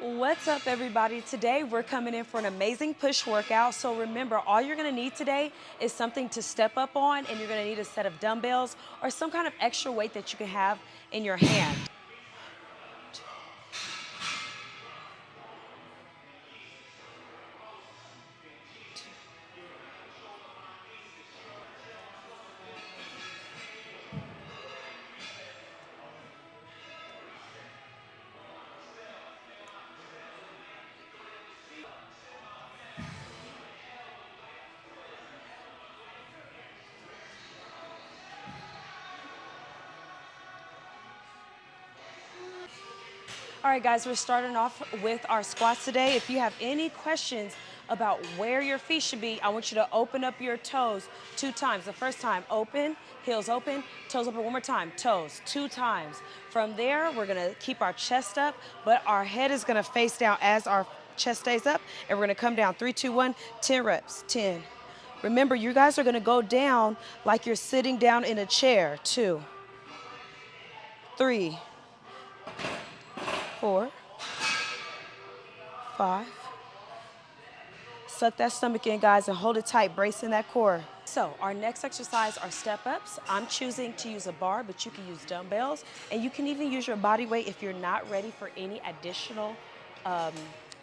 What's up, everybody? Today we're coming in for an amazing push workout. So remember, all you're gonna need today is something to step up on, and you're gonna need a set of dumbbells or some kind of extra weight that you can have in your hand. All right, guys, we're starting off with our squats today. If you have any questions about where your feet should be, I want you to open up your toes 2 times. The first time, open, heels open, toes open. One more time, toes, 2 times. From there, we're gonna keep our chest up, but our head is gonna face down as our chest stays up, and we're gonna come down. 3, 2, 1, 10 reps, 10. Remember, you guys are gonna go down like you're sitting down in a chair. 2, 3, 4, 5. Suck that stomach in, guys, and hold it tight, bracing that core. So our next exercise are step ups. I'm choosing to use a bar, but you can use dumbbells, and you can even use your body weight if you're not ready for any additional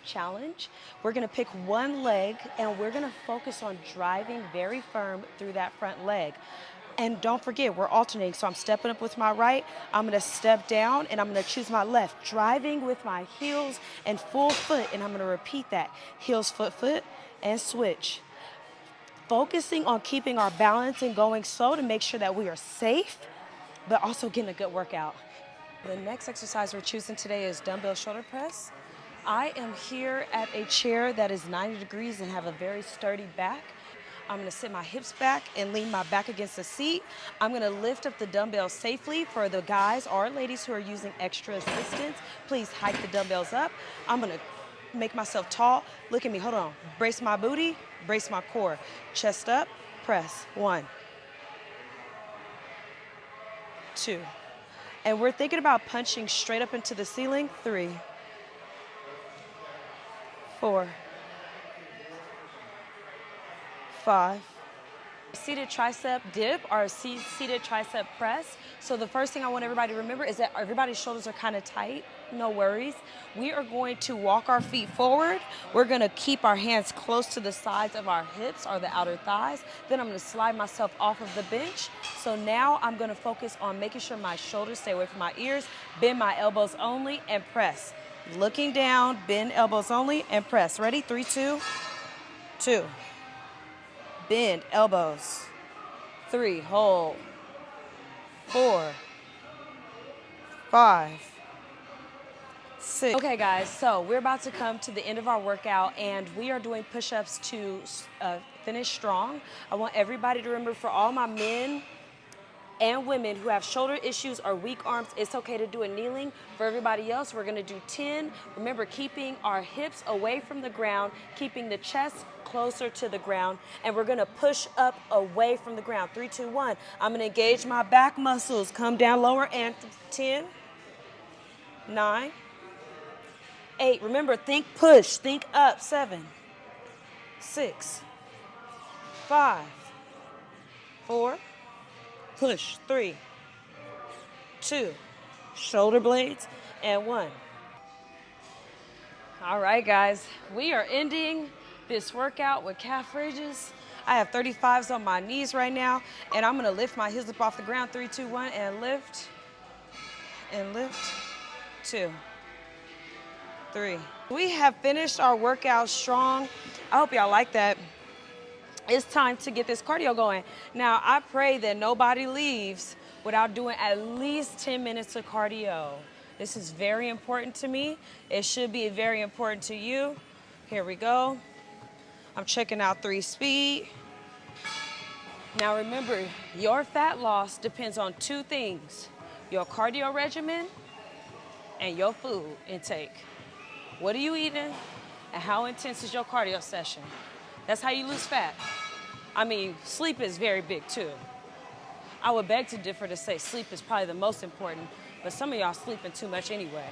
challenge. We're gonna pick one leg, and we're gonna focus on driving very firm through that front leg. And don't forget, we're alternating. So I'm stepping up with my right, I'm gonna step down, and I'm gonna choose my left, driving with my heels and full foot, and I'm gonna repeat that. Heels, foot, foot, and switch. Focusing on keeping our balance and going slow to make sure that we are safe, but also getting a good workout. The next exercise we're choosing today is dumbbell shoulder press. I am here at a chair that is 90 degrees and have a very sturdy back. I'm gonna sit my hips back and lean my back against the seat. I'm gonna lift up the dumbbells safely. For the guys or ladies who are using extra assistance, please hike the dumbbells up. I'm gonna make myself tall. Look at me, hold on. Brace my booty, brace my core. Chest up, press. 1, 2. And we're thinking about punching straight up into the ceiling. 3, 4, 5. Seated tricep dip or seated tricep press. So the first thing I want everybody to remember is that everybody's shoulders are kind of tight. No worries. We are going to walk our feet forward. We're gonna keep our hands close to the sides of our hips or the outer thighs. Then I'm gonna slide myself off of the bench. So now I'm gonna focus on making sure my shoulders stay away from my ears, bend my elbows only, and press. Looking down, bend elbows only, and press. Ready? 3, 2, 2. Bend elbows. 3, hold. 4, 5, 6. Okay, guys, so we're about to come to the end of our workout, and we are doing push-ups to finish strong. I want everybody to remember, for all my men and women who have shoulder issues or weak arms, it's okay to do it kneeling. For everybody else, we're gonna do 10. Remember, keeping our hips away from the ground, keeping the chest closer to the ground, and we're gonna push up away from the ground. 3, 2, 1. I'm gonna engage my back muscles, come down lower, and 10, 9, 8. Remember, think push, think up. 7, 6, 5, 4, push. 3, 2, shoulder blades, and 1. All right, guys, we are ending this workout with calf raises. I have 35s on my knees right now, and I'm gonna lift my heels up off the ground. 3, 2, 1, and lift, 2, 3. We have finished our workout strong. I hope y'all like that. It's time to get this cardio going. Now, I pray that nobody leaves without doing at least 10 minutes of cardio. This is very important to me. It should be very important to you. Here we go. I'm checking out 3 speed. Now remember, your fat loss depends on 2 things: your cardio regimen and your food intake. What are you eating, and how intense is your cardio session? That's how you lose fat. I mean, sleep is very big too. I would beg to differ to say sleep is probably the most important, but some of y'all sleeping too much anyway.